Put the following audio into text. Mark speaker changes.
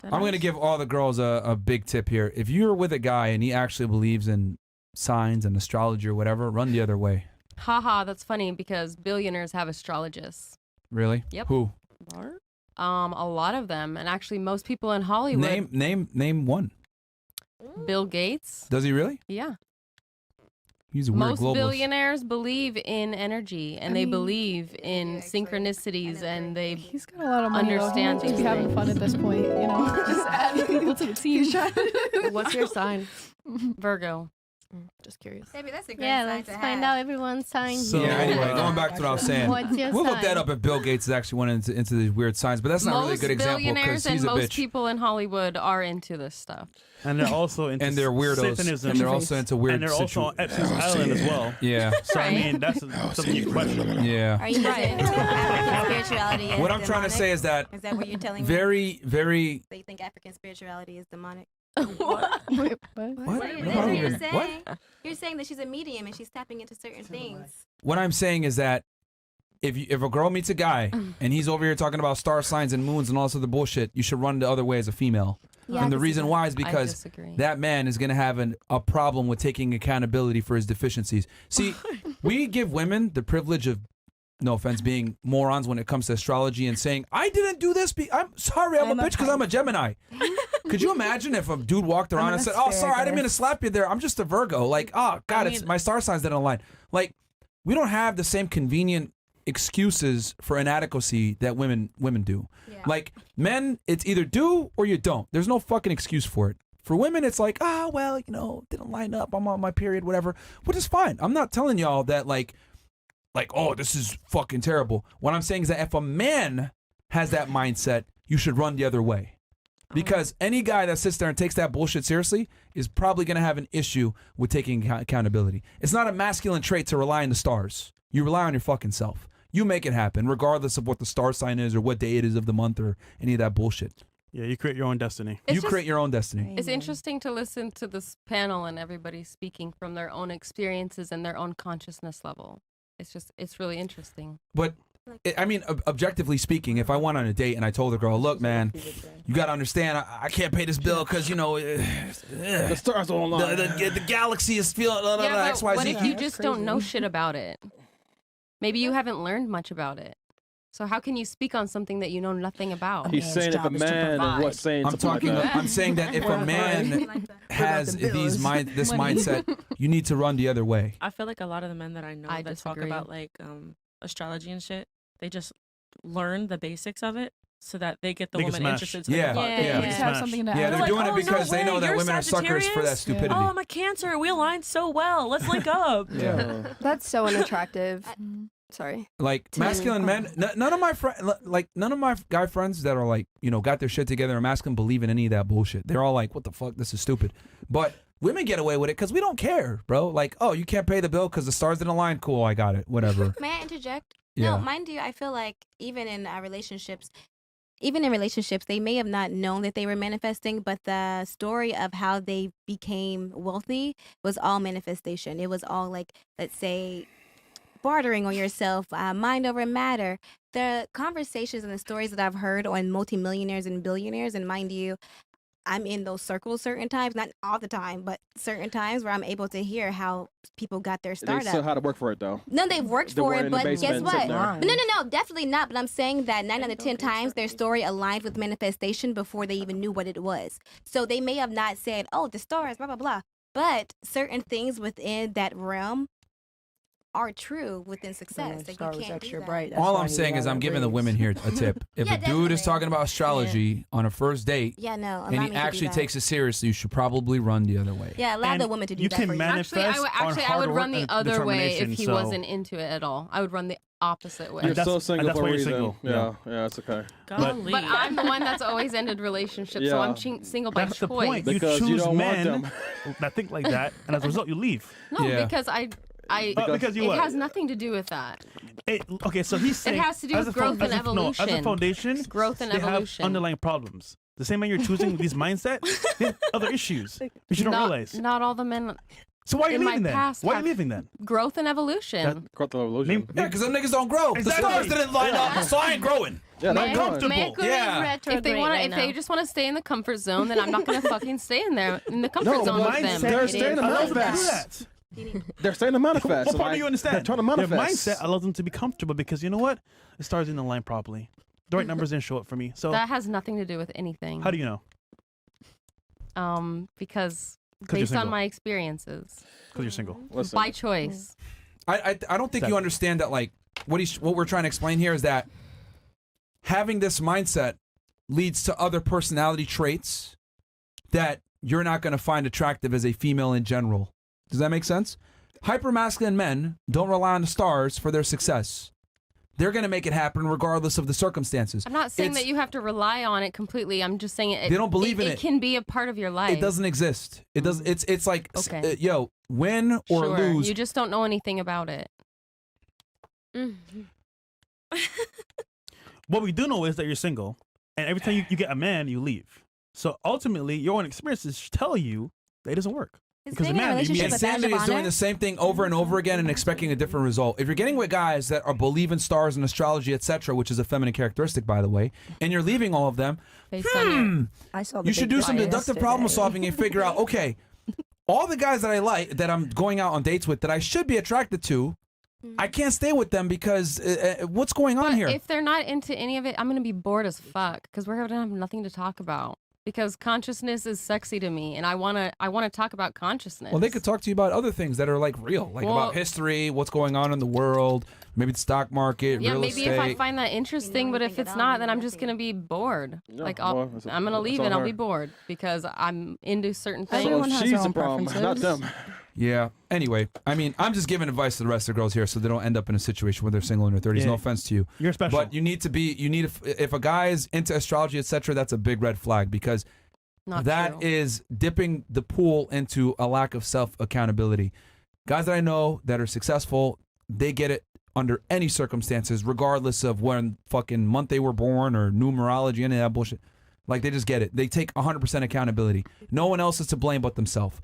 Speaker 1: I'm going to give all the girls a big tip here. If you're with a guy and he actually believes in signs and astrology or whatever, run the other way.
Speaker 2: Haha, that's funny because billionaires have astrologists.
Speaker 1: Really?
Speaker 2: Yep.
Speaker 1: Who?
Speaker 2: A lot of them, and actually most people in Hollywood.
Speaker 1: Name one.
Speaker 2: Bill Gates.
Speaker 1: Does he really?
Speaker 2: Yeah.
Speaker 1: He's a weird globalist.
Speaker 2: Most billionaires believe in energy, and they believe in synchronicities, and they
Speaker 3: he's got a lot of money.
Speaker 2: Understand
Speaker 3: He's having fun at this point, you know. Just adding people to the team.
Speaker 2: What's your sign? Virgo.
Speaker 3: Just curious.
Speaker 4: Maybe that's a great
Speaker 5: Yeah,
Speaker 4: sign
Speaker 5: let's
Speaker 4: to
Speaker 5: find
Speaker 4: have.
Speaker 5: out everyone's sign.
Speaker 1: So, yeah, anyway, going back to what I was saying.
Speaker 5: What's your
Speaker 1: We'll look
Speaker 5: sign?
Speaker 1: that up if Bill Gates is actually went into these weird signs, but that's not really a good example because
Speaker 2: Most
Speaker 1: he's a
Speaker 2: billionaires and most
Speaker 1: bitch.
Speaker 2: people in Hollywood are into this stuff.
Speaker 6: And they're also into
Speaker 1: And they're weirdos.
Speaker 6: Satanism.
Speaker 1: And they're also into weird
Speaker 6: And they're also on Epstein's Island as well.
Speaker 1: Yeah.
Speaker 6: So, I mean, that's something you question.
Speaker 1: Yeah.
Speaker 4: Are you into African spirituality? As
Speaker 1: What I'm trying to
Speaker 4: demonic?
Speaker 1: say is that
Speaker 4: Is that what you're telling me?
Speaker 1: very.
Speaker 4: So you think African spirituality is demonic?
Speaker 3: Wait, what?
Speaker 1: What?
Speaker 4: That's
Speaker 1: No,
Speaker 4: what you're
Speaker 1: what?
Speaker 4: saying. You're saying that she's a medium and she's tapping into certain things.
Speaker 1: What I'm saying is that if a girl meets a guy and he's over here talking about star signs and moons and all this other bullshit, you should run the other way as a female.
Speaker 4: Yeah,
Speaker 1: And
Speaker 4: I
Speaker 1: the
Speaker 4: can see
Speaker 1: reason
Speaker 4: that.
Speaker 1: why is
Speaker 2: I
Speaker 1: because
Speaker 2: disagree.
Speaker 1: that man is going to have a problem with taking accountability for his deficiencies. See, we give women the privilege of, no offense, being morons when it comes to astrology and saying, I didn't do this. I'm sorry, I'm a bitch because I'm a Gemini. Could you imagine if a dude walked around and said, oh, sorry, I didn't mean to slap you there. I'm just a Virgo. Like, oh, God, it's my star signs didn't align. Like, we don't have the same convenient excuses for inadequacy that women do.
Speaker 4: Yeah.
Speaker 1: Like, men, it's either do or you don't. There's no fucking excuse for it. For women, it's like, well, you know, didn't line up. I'm on my period, whatever, which is fine. I'm not telling y'all that, like, oh, this is fucking terrible. What I'm saying is that if a man has that mindset, you should run the other way. Because any guy that sits there and takes that bullshit seriously is probably going to have an issue with taking accountability. It's not a masculine trait to rely on the stars. You rely on your fucking self. You make it happen, regardless of what the star sign is or what day it is of the month or any of that bullshit.
Speaker 6: Yeah, you create your own destiny.
Speaker 2: It's
Speaker 1: you create your own destiny.
Speaker 2: It's interesting to listen to this panel and everybody speaking from their own experiences and their own consciousness level. It's really interesting.
Speaker 1: But I mean, objectively speaking, if I went on a date and I told the girl, look, man, you got to understand, I can't pay this bill because, you know,
Speaker 7: the stars don't align.
Speaker 1: The galaxy is feeling
Speaker 2: Yeah,
Speaker 1: XYZ.
Speaker 2: but what if you just don't know shit about it? Maybe you haven't learned much about it. So how can you speak on something that you know nothing about?
Speaker 7: He's saying if a man is what's saying
Speaker 1: I'm
Speaker 7: something
Speaker 1: talking.
Speaker 7: like that.
Speaker 1: I'm saying that if a man has this mindset, you need to run the other way.
Speaker 8: I feel like a lot of the men that I know that talk
Speaker 2: disagree.
Speaker 8: about like astrology and shit, they just learn the basics of it so that they get the
Speaker 6: They can
Speaker 8: woman
Speaker 6: smash.
Speaker 8: interested.
Speaker 1: Yeah,
Speaker 3: They just have something to add.
Speaker 1: they're
Speaker 8: like,
Speaker 1: doing
Speaker 8: oh,
Speaker 1: it because
Speaker 8: no
Speaker 1: they know
Speaker 8: way,
Speaker 1: that
Speaker 8: you're
Speaker 1: women are suckers for that
Speaker 8: Sagittarius?
Speaker 1: stupidity.
Speaker 8: Oh, I'm a Cancer. We align so well. Let's link up.
Speaker 1: Yeah.
Speaker 5: That's so unattractive. Sorry.
Speaker 1: Like masculine men, none of my guy friends that are like, you know, got their shit together and masculine believe in any of that bullshit. They're all like, what the fuck, this is stupid. But women get away with it because we don't care, bro. Like, oh, you can't pay the bill because the stars didn't align. Cool, I got it. Whatever.
Speaker 4: May I interject?
Speaker 1: Yeah.
Speaker 4: No, mind you, I feel like even in relationships, they may have not known that they were manifesting, but the story of how they became wealthy was all manifestation. It was all like, let's say, bartering on yourself, mind over matter. The conversations and the stories that I've heard on multimillionaires and billionaires, and mind you, I'm in those circles certain times, not all the time, but certain times where I'm able to hear how people got their
Speaker 7: They
Speaker 4: start
Speaker 7: still
Speaker 4: up.
Speaker 7: how to work for it though.
Speaker 4: No, they've worked
Speaker 7: They
Speaker 4: for
Speaker 7: weren't
Speaker 4: it,
Speaker 7: in the
Speaker 4: but guess
Speaker 7: basement
Speaker 4: what?
Speaker 7: sitting there.
Speaker 4: No, definitely not. But I'm saying that 9 out of 10 times their story aligned with manifestation before they even knew what it was. So they may have not said, oh, the stars, blah, blah, blah. But certain things within that realm are true within success. That you can't do that.
Speaker 1: All I'm saying is I'm giving the women here a tip. If
Speaker 4: Yeah,
Speaker 1: a dude is
Speaker 4: definitely.
Speaker 1: talking about astrology on a first date
Speaker 4: Yeah, no, allow
Speaker 1: and
Speaker 4: me
Speaker 1: he
Speaker 4: to do
Speaker 1: actually
Speaker 4: that.
Speaker 1: takes it seriously, you should probably run the other way.
Speaker 4: Yeah, allow the woman to do
Speaker 6: you
Speaker 4: that
Speaker 6: can
Speaker 4: for you.
Speaker 6: manifest
Speaker 2: Actually, I would run the other way if he
Speaker 6: so-
Speaker 2: wasn't into it at all. I would run the opposite way.
Speaker 7: You're still
Speaker 6: and
Speaker 7: single
Speaker 6: that's
Speaker 7: for
Speaker 6: why
Speaker 7: a
Speaker 6: you're
Speaker 7: reason.
Speaker 6: single.
Speaker 7: Yeah, it's okay.
Speaker 8: Golly.
Speaker 2: But I'm the one that's always ended relationships, so I'm single by
Speaker 6: That's the
Speaker 2: choice.
Speaker 6: point. You
Speaker 7: Because you
Speaker 6: choose
Speaker 7: don't want
Speaker 6: men
Speaker 7: them.
Speaker 6: that think like that, and as a result, you leave.
Speaker 2: No,
Speaker 1: Yeah.
Speaker 2: because
Speaker 6: Because you
Speaker 2: it
Speaker 6: what?
Speaker 2: has nothing to do with that.
Speaker 6: Okay, so he's saying
Speaker 2: has to do
Speaker 6: as
Speaker 2: with
Speaker 6: a
Speaker 2: growth and
Speaker 6: as a
Speaker 2: evolution.
Speaker 6: foundation,
Speaker 2: Growth and
Speaker 6: they
Speaker 2: evolution.
Speaker 6: have underlying problems. The same way you're choosing these mindset, they have other issues which you don't realize.
Speaker 2: Not all the men.
Speaker 6: So why are you
Speaker 2: in my
Speaker 6: leaving then?
Speaker 2: past
Speaker 6: Why are
Speaker 2: have
Speaker 6: you leaving then?
Speaker 2: Growth and evolution.
Speaker 7: Growth and evolution.
Speaker 1: Yeah, because them niggas don't grow.
Speaker 6: Exactly.
Speaker 1: The stars didn't line up, so I ain't growing.
Speaker 7: Yeah,
Speaker 2: Man-
Speaker 7: that's fine.
Speaker 6: comfortable.
Speaker 5: Mercury
Speaker 1: Yeah.
Speaker 5: is retrograde
Speaker 2: If they want to,
Speaker 5: right
Speaker 2: if they
Speaker 5: now.
Speaker 2: just want to stay in the comfort zone, then I'm not gonna fucking stay in the comfort
Speaker 7: No,
Speaker 2: zone
Speaker 7: but
Speaker 2: with them.
Speaker 7: they're staying to
Speaker 6: allows them to do
Speaker 7: manifest.
Speaker 6: that.
Speaker 7: They're staying to manifest.
Speaker 6: What part do you understand?
Speaker 7: They're trying to
Speaker 6: Their
Speaker 7: manifest.
Speaker 6: mindset allows them to be comfortable because you know what? The stars didn't align properly. The right numbers didn't show up for me. So
Speaker 2: That has nothing to do with anything.
Speaker 6: how do you know?
Speaker 2: Because
Speaker 6: you're
Speaker 2: based on
Speaker 6: single.
Speaker 2: my experiences,
Speaker 6: Because you're single.
Speaker 7: Listen,
Speaker 2: by choice.
Speaker 1: I don't think you understand that. Like what we're trying to explain here is that having this mindset leads to other personality traits that you're not going to find attractive as a female in general. Does that make sense? Hypermasculine men don't rely on the stars for their success. They're going to make it happen regardless of the circumstances.
Speaker 2: I'm not saying
Speaker 1: It's-
Speaker 2: that you have to rely on it completely. I'm just saying it.
Speaker 1: They don't believe in it.
Speaker 2: It can be a part of your life.
Speaker 1: It doesn't exist. It does. It's like,
Speaker 2: Okay.
Speaker 1: yo, win or
Speaker 2: Sure.
Speaker 1: lose.
Speaker 2: You just don't know anything about it.
Speaker 6: What we do know is that you're single, and every time you get a man, you leave. So ultimately, your own experiences tell you that it doesn't work.
Speaker 4: Is
Speaker 6: Because
Speaker 4: being in a
Speaker 6: man, you
Speaker 4: relationship
Speaker 6: mean-
Speaker 4: a badge of
Speaker 1: Insanity is doing
Speaker 4: honor?
Speaker 1: the same thing over and over again and expecting a different result. If you're getting with guys that are believe in stars and astrology, etc., which is a feminine characteristic, by the way, and you're leaving all of them,
Speaker 2: Based on your,
Speaker 9: I saw the
Speaker 1: you should
Speaker 9: big
Speaker 1: do some
Speaker 9: bias
Speaker 1: deductive
Speaker 9: today.
Speaker 1: problem solving and figure out, okay, all the guys that I like, that I'm going out on dates with, that I should be attracted to, I can't stay with them because what's going on
Speaker 2: but
Speaker 1: here?
Speaker 2: if they're not into any of it, I'm gonna be bored as fuck because we're gonna have nothing to talk about. Because consciousness is sexy to me, and I wanna talk about consciousness.
Speaker 1: Well, they could talk to you about other things that are like real, like
Speaker 2: Well-
Speaker 1: about history, what's going on in the world, maybe the stock market,
Speaker 2: Yeah,
Speaker 1: real
Speaker 2: maybe
Speaker 1: estate.
Speaker 2: if I find that interesting, but if
Speaker 4: anything
Speaker 2: it's
Speaker 4: at all,
Speaker 2: not,
Speaker 4: maybe
Speaker 2: then I'm
Speaker 4: that's
Speaker 2: just gonna be bored.
Speaker 7: Yeah,
Speaker 2: Like
Speaker 7: well,
Speaker 2: I'm gonna
Speaker 7: it's
Speaker 2: leave
Speaker 7: on
Speaker 2: and I'll
Speaker 7: her.
Speaker 2: be bored because I'm into certain things.
Speaker 9: Everyone
Speaker 7: So
Speaker 9: has
Speaker 7: she's
Speaker 9: their
Speaker 7: the
Speaker 9: own
Speaker 7: problem, not
Speaker 9: preferences.
Speaker 7: them.
Speaker 1: Yeah. Anyway, I mean, I'm just giving advice to the rest of the girls here so they don't end up in a situation where they're single in their 30s.
Speaker 6: Yeah.
Speaker 1: No offense to you.
Speaker 6: You're special.
Speaker 1: But you need if a guy is into astrology, etc., that's a big red flag because
Speaker 2: Not
Speaker 1: that
Speaker 2: true.
Speaker 1: is dipping the pool into a lack of self accountability. Guys that I know that are successful, they get it under any circumstances, regardless of when fucking month they were born or numerology, any of that bullshit. Like they just get it. They take 100% accountability. No one else is to blame but themselves.